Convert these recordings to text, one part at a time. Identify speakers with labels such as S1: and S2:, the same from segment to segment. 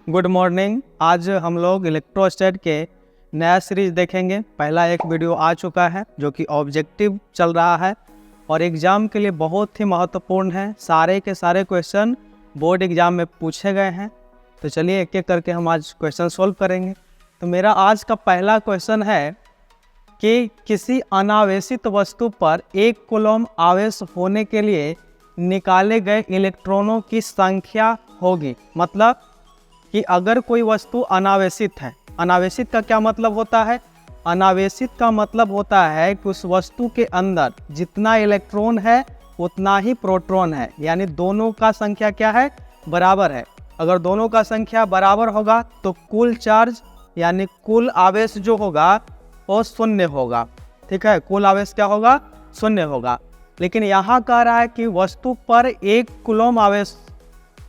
S1: Good morning. आज हम लोग इलेक्ट्रोस्टैट के नया सीरीज देखेंगे। पहला एक वीडियो आ चुका है जो कि ऑब्जेक्टिव चल रहा है और एग्ज़ाम के लिए बहुत ही महत्वपूर्ण है। सारे के सारे क्वेश्चन बोर्ड एग्ज़ाम में पूछे गए हैं। तो चलिए एक एक करके हम आज क्वेश्चन सॉल्व करेंगे। तो मेरा आज का पहला क्वेश्चन है कि किसी अनावेशित वस्तु पर 1 कूलम्ब आवेश होने के लिए निकाले गए इलेक्ट्रॉनों की संख्या होगी। मतलब कि अगर कोई वस्तु अनावेशित है, अनावेशित का क्या मतलब होता है? अनावेशित का मतलब होता है कि उस वस्तु के अंदर जितना इलेक्ट्रॉन है उतना ही प्रोटॉन है, यानी दोनों का संख्या क्या है? बराबर है। अगर दोनों का संख्या बराबर होगा तो कुल चार्ज यानी कुल आवेश जो होगा वो शून्य होगा। ठीक है, कुल आवेश क्या होगा? शून्य होगा। लेकिन यहाँ कह रहा है कि वस्तु पर 1 कूलम्ब आवेश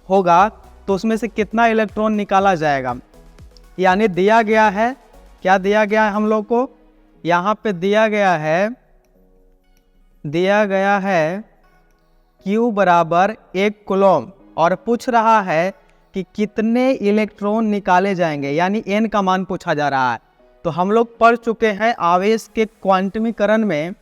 S1: होगा तो उसमें से कितना इलेक्ट्रॉन निकाला जाएगा। यानी दिया गया है, क्या दिया गया है हम लोग को? यहाँ पे दिया गया है Q बराबर 1 कूलम्ब और पूछ रहा है कि कितने इलेक्ट्रॉन निकाले जाएंगे, यानी n का मान पूछा जा रहा है। तो हम लोग पढ़ चुके हैं आवेश के क्वांटमीकरण में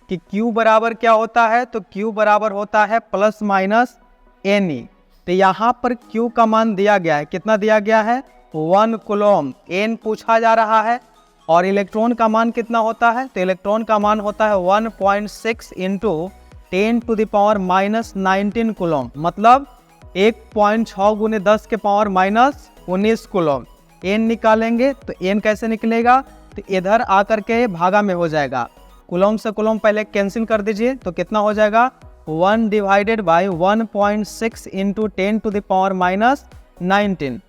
S1: कि Q बराबर क्या होता है? तो Q बराबर होता है प्लस माइनस Ne। तो यहाँ पर Q का मान दिया गया है, कितना दिया गया है? 1 कूलम्ब। n पूछा जा रहा है और इलेक्ट्रॉन का मान कितना होता है? तो इलेक्ट्रॉन का मान होता है 1.6 इंटू 10⁻⁻19 कूलम्ब, मतलब 1.6 गुने 10 के पावर माइनस 19 कूलम्ब। n निकालेंगे तो n कैसे निकलेगा? तो इधर आकर के भागा में हो जाएगा। कूलम्ब से कूलम्ब पहले कैंसिल कर दीजिए तो कितना हो जाएगा? 1 डिवाइडेड बाई 1.6 इंटू 10⁻⁻19।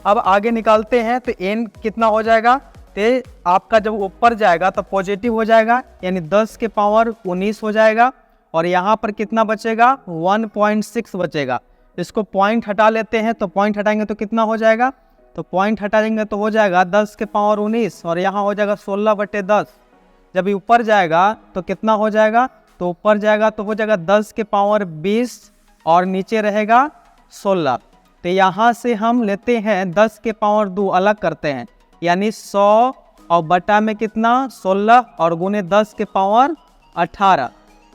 S1: अब आगे निकालते हैं तो n कितना हो जाएगा? तो आपका जब ऊपर जाएगा तो पॉजिटिव हो जाएगा, यानी 10 के पावर 19 हो जाएगा। और यहाँ पर कितना बचेगा? 1.6 बचेगा। इसको पॉइंट हटा लेते हैं तो पॉइंट हटाएंगे तो कितना हो जाएगा? तो पॉइंट हटाएंगे तो हो जाएगा 10 के पावर 19 और यहाँ हो जाएगा 16/10। जब ऊपर जाएगा तो कितना हो जाएगा? तो ऊपर जाएगा तो हो जाएगा 10 के पावर 20 और नीचे रहेगा 16। तो यहाँ से हम लेते हैं 10 के पावर 2 अलग करते हैं, यानी 100 और बटा में कितना? 16 और गुने 10 के पावर 18।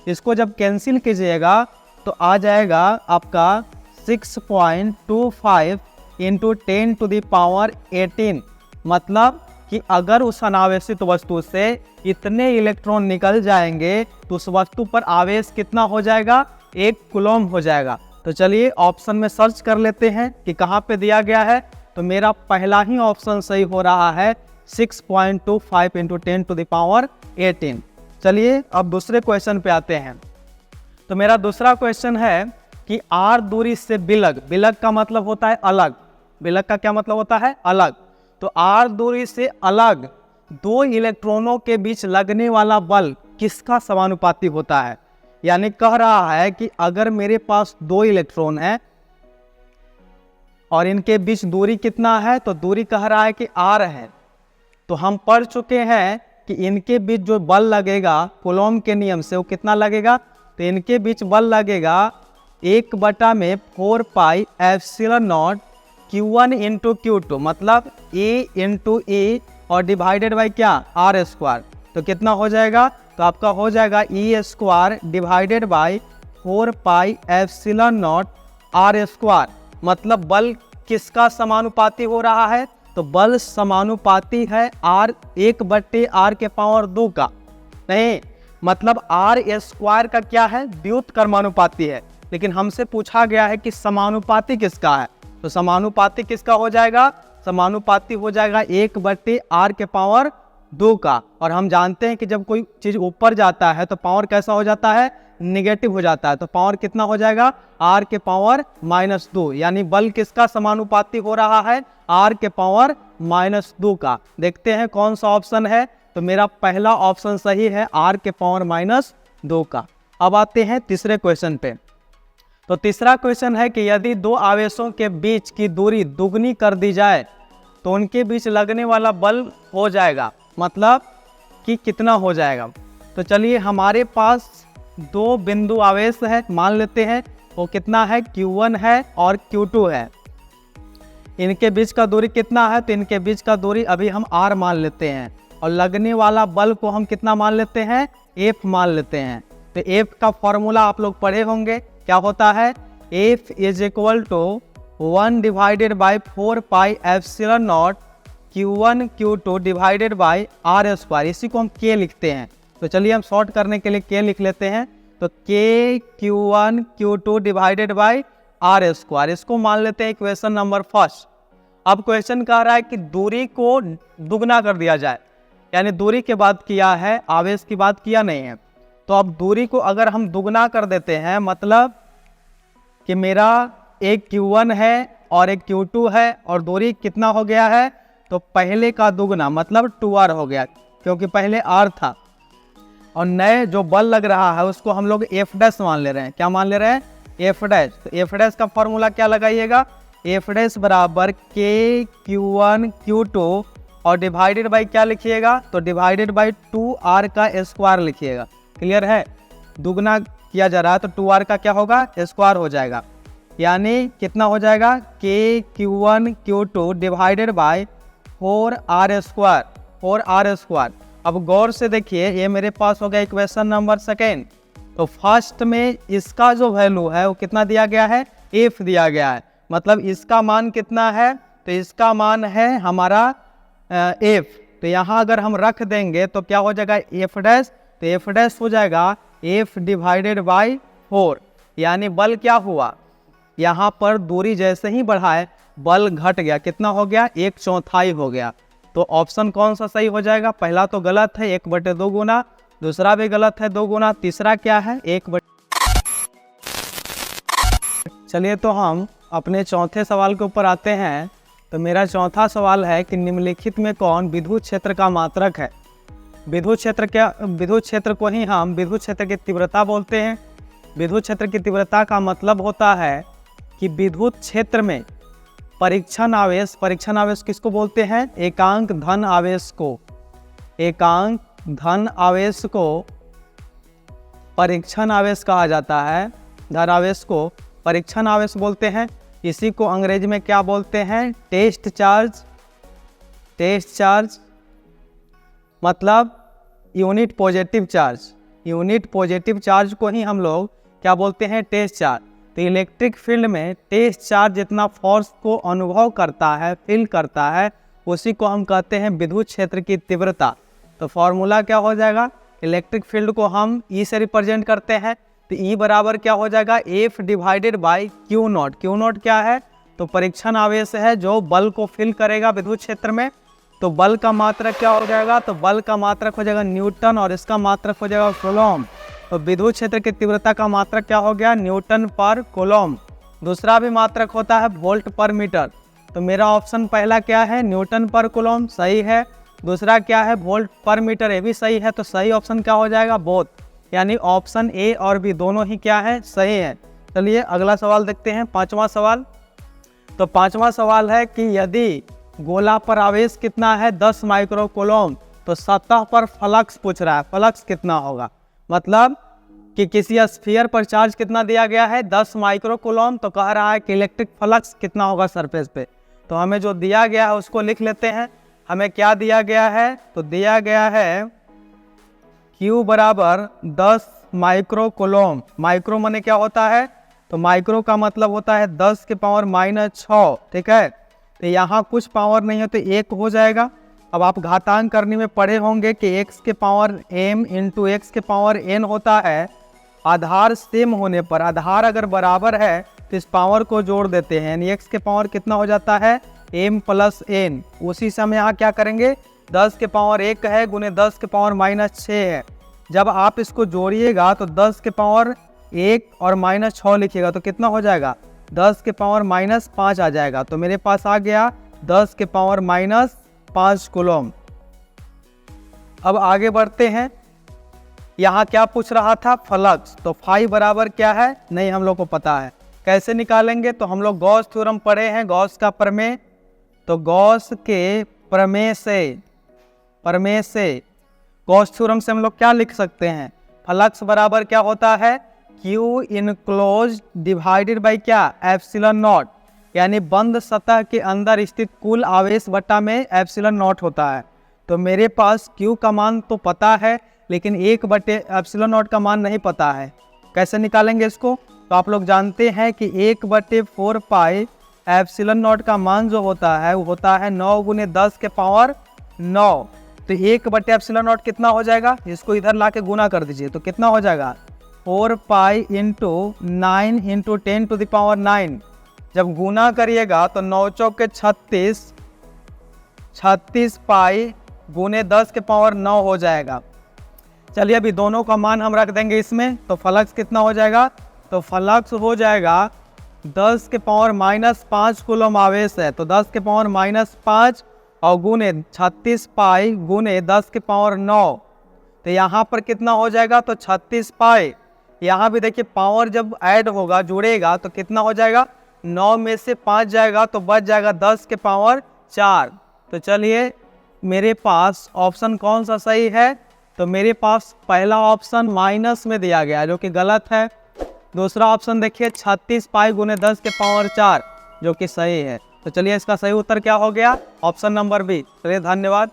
S1: इसको जब कैंसिल कीजिएगा तो आ जाएगा आपका 6.25 इंटू 10⁻18। मतलब कि अगर उस अनावेशित वस्तु से इतने इलेक्ट्रॉन निकल जाएंगे तो उस वस्तु पर आवेश कितना हो जाएगा? 1 कूलम्ब हो जाएगा। तो चलिए ऑप्शन में सर्च कर लेते हैं कि कहाँ पे दिया गया है। तो मेरा पहला ही ऑप्शन सही हो रहा है, 6.25 इंटू 10⁻18। चलिए अब दूसरे क्वेश्चन पे आते हैं। तो मेरा दूसरा क्वेश्चन है कि r दूरी से बिलग, बिलग का मतलब होता है अलग, बिलग का क्या मतलब होता है? अलग। तो r दूरी से अलग 2 इलेक्ट्रॉनों के बीच लगने वाला बल किसका समानुपाती होता है? यानी कह रहा है कि अगर मेरे पास 2 इलेक्ट्रॉन है और इनके बीच दूरी कितना है? तो दूरी कह रहा है कि r है। तो हम पढ़ चुके हैं कि इनके बीच जो बल लगेगा कूलम्ब के नियम से वो कितना लगेगा? तो इनके बीच बल लगेगा 1/4 पाई epsilon naught Q1 into Q2, मतलब E इंटू E और डिवाइडेड बाई क्या? R square. तो कितना हो जाएगा? तो आपका हो जाएगा E square divided by 4 pi epsilon not R square. मतलब बल किसका समानुपाती हो रहा है? तो बल समानुपाती है R 1/r के पावर 2 का। नहीं, मतलब R स्क्वायर का क्या है? व्युत्क्रमानुपाती है। लेकिन हमसे पूछा गया है कि समानुपाती किसका है। तो समानुपाती किसका हो जाएगा? समानुपाती हो जाएगा 1/r के पावर 2 का। और हम जानते हैं कि जब कोई चीज़ ऊपर जाता है तो पावर कैसा हो जाता है? नेगेटिव हो जाता है। तो पावर कितना हो जाएगा? r के पावर -2, यानी बल किसका समानुपाती हो रहा है? r के पावर -2 का। देखते हैं कौन सा ऑप्शन है। तो मेरा पहला ऑप्शन सही है, r के पावर -2 का। अब आते हैं तीसरे क्वेश्चन पे। तो तीसरा क्वेश्चन है कि यदि 2 आवेशों के बीच की दूरी दुगनी कर दी जाए तो उनके बीच लगने वाला बल हो जाएगा, मतलब कि कितना हो जाएगा। तो चलिए हमारे पास 2 बिंदु आवेश है, मान लेते हैं वो कितना है? Q1 है और Q2 है। इनके बीच का दूरी कितना है, तो इनके बीच का दूरी अभी हम r मान लेते हैं और लगने वाला बल को हम कितना मान लेते हैं, F मान लेते हैं। तो F का फॉर्मूला आप लोग पढ़े होंगे, क्या होता है, F is equal to 1 divided by 4 pi epsilon naught Q1 Q2 divided by R square, इसी को हम K लिखते हैं। तो चलिए हम शॉर्ट करने के लिए K लिख लेते हैं। तो K Q1 Q2 divided by R square, इसको मान लेते हैं इक्वेशन नंबर फर्स्ट। अब क्वेश्चन कह रहा है कि दूरी को दुगना कर दिया जाए, यानी दूरी के बात किया है, आवेश की बात किया नहीं है। तो अब दूरी को अगर हम दुगना कर देते हैं, मतलब कि मेरा एक Q1 है और एक Q2 है और दूरी कितना हो गया है, तो पहले का दुगना मतलब 2R हो गया, क्योंकि पहले R था। और नए जो बल लग रहा है उसको हम लोग F डैश मान ले रहे हैं। क्या मान ले रहे हैं, F डैश। तो F डैश का फॉर्मूला क्या लगाइएगा, F डैश बराबर K Q1 Q2 और डिवाइडेड बाई क्या लिखिएगा, तो डिवाइडेड बाई 2R का स्क्वायर लिखिएगा। क्लियर है, दुगना किया जा रहा है तो 2R का क्या होगा, स्क्वायर हो जाएगा, यानी कितना हो जाएगा, K Q1 Q2 divided by 4R square, 4R square. अब गौर से देखिए, ये मेरे पास हो गया इक्वेशन नंबर सेकेंड। तो फर्स्ट में इसका जो वैल्यू है वो कितना दिया गया है, F दिया गया है, मतलब इसका मान कितना है, तो इसका मान है हमारा F। तो यहाँ अगर हम रख देंगे तो क्या हो जाएगा, F डैश। तो F डैश हो जाएगा F डिवाइडेड बाई 4, यानी बल क्या हुआ, यहाँ पर दूरी जैसे ही बढ़ाए बल घट गया, कितना हो गया, 1/4 हो गया। तो ऑप्शन कौन सा सही हो जाएगा, पहला तो गलत है 1/2 गुना, दूसरा भी गलत है 2 गुना, तीसरा क्या है 1/। चलिए तो हम अपने चौथे सवाल के ऊपर आते हैं। तो मेरा चौथा सवाल है कि निम्नलिखित में कौन विद्युत क्षेत्र का मात्रक है। विद्युत क्षेत्र को ही हम विद्युत क्षेत्र की तीव्रता बोलते हैं। विद्युत क्षेत्र की तीव्रता का मतलब होता है कि विद्युत क्षेत्र में परीक्षण आवेश किसको बोलते हैं, एकांक धन आवेश को, एकांक धन आवेश को परीक्षण आवेश कहा जाता है। धन आवेश को परीक्षण आवेश बोलते हैं। इसी को अंग्रेजी में क्या बोलते हैं, टेस्ट चार्ज। टेस्ट चार्ज मतलब unit positive charge. Unit positive charge को ही हम लोग क्या बोलते हैं, टेस्ट चार्ज। तो इलेक्ट्रिक फील्ड में टेस्ट चार्ज जितना फोर्स को अनुभव करता है, फील करता है, उसी को हम कहते हैं विद्युत क्षेत्र की तीव्रता। तो फॉर्मूला क्या हो जाएगा, इलेक्ट्रिक फील्ड को हम E से रिप्रेजेंट करते हैं। तो E बराबर क्या हो जाएगा, F divided by Q not. Q not क्या है, तो परीक्षण आवेश है जो बल को फील करेगा विद्युत क्षेत्र में। तो बल का मात्रक क्या हो जाएगा, तो बल का मात्रक हो जाएगा न्यूटन और इसका मात्रक हो जाएगा कूलॉम। तो विद्युत क्षेत्र की तीव्रता का मात्रक क्या हो गया, न्यूटन पर कूलॉम। दूसरा भी मात्रक होता है वोल्ट पर मीटर। तो मेरा ऑप्शन पहला क्या है, न्यूटन पर कूलॉम, सही है। दूसरा क्या है, वोल्ट पर मीटर, ये भी सही है। तो सही ऑप्शन क्या हो जाएगा, बोथ, यानी ऑप्शन ए और बी दोनों ही क्या है, सही है। चलिए अगला सवाल देखते हैं, पांचवा सवाल। तो पांचवा सवाल है कि यदि गोला पर आवेश कितना है, 10 माइक्रो कूलॉम, तो सतह पर फ्लक्स पूछ रहा है, फ्लक्स कितना होगा, मतलब कि किसी स्फीयर पर चार्ज कितना दिया गया है, 10 माइक्रो कूलॉम। तो कह रहा है कि इलेक्ट्रिक फ्लक्स कितना होगा सरफेस पे। तो हमें जो दिया गया है उसको लिख लेते हैं। हमें क्या दिया गया है, तो दिया गया है Q बराबर 10 माइक्रो कूलॉम। माइक्रो माने क्या होता है, तो माइक्रो का मतलब होता है 10 के पावर -6, ठीक है। तो यहाँ कुछ पावर नहीं है तो 1 हो जाएगा। अब आप घातांक करने में पढ़े होंगे कि x के पावर m इंटू x के पावर n होता है। आधार सेम होने पर, आधार अगर बराबर है तो इस पावर को जोड़ देते हैं, यानी x के पावर कितना हो जाता है, m प्लस n। उसी समय यहाँ क्या करेंगे, 10 के पावर 1 है गुने 10 के पावर -6 है। जब आप इसको जोड़िएगा तो 10 के पावर 1 और -6 लिखिएगा तो कितना हो जाएगा, 10 के पावर -5 आ जाएगा। तो मेरे पास आ गया 10 के पावर -5 कूलॉम। अब आगे बढ़ते हैं, यहाँ क्या पूछ रहा था, फ्लक्स। तो फाई बराबर क्या है, नहीं हम लोग को पता है, कैसे निकालेंगे। तो हम लोग गॉस थ्योरम पढ़े हैं, गॉस का प्रमेय। तो गॉस के प्रमेय से गॉस थ्योरम से हम लोग क्या लिख सकते हैं, फ्लक्स बराबर क्या होता है, Q इनक्लोज डिवाइडेड बाई क्या, एप्सिलॉन नॉट। यानी बंद सतह के अंदर स्थित कुल आवेश बटा में एप्सिलॉन नॉट होता है। तो मेरे पास Q का मान तो पता है, लेकिन 1/एप्सिलॉन नॉट का मान नहीं पता है। कैसे निकालेंगे इसको? तो आप लोग जानते हैं कि 1/4 पाई एप्सिलॉन नॉट का मान जो होता है वो होता है 9 × 10 के पावर 9। तो 1/एप्सिलॉन नॉट कितना हो जाएगा? इसको इधर ला के गुना कर दीजिए तो कितना हो जाएगा? 4 पाई × 9 × 10⁻⁹। जब गुना करिएगा तो 9 चौके 36 पाई × 10 के पावर 9 हो जाएगा। चलिए अभी दोनों का मान हम रख देंगे इसमें, तो फ्लक्स कितना हो जाएगा? तो फ्लक्स हो जाएगा 10 के पावर -5 कूलम आवेश है, तो 10 के पावर -5 और गुने 36 पाई × 10 के पावर 9। तो यहाँ पर कितना हो जाएगा? तो 36 पाई। यहाँ भी देखिए पावर जब ऐड होगा, जुड़ेगा, तो कितना हो जाएगा? 9 में से 5 जाएगा तो बच जाएगा 10 के पावर 4। तो चलिए मेरे पास ऑप्शन कौन सा सही है? तो मेरे पास पहला ऑप्शन माइनस में दिया गया जो कि गलत है। दूसरा ऑप्शन देखिए 36 पाई × 10 के पावर 4 जो कि सही है। तो चलिए इसका सही उत्तर क्या हो गया? Option number B. चलिए धन्यवाद।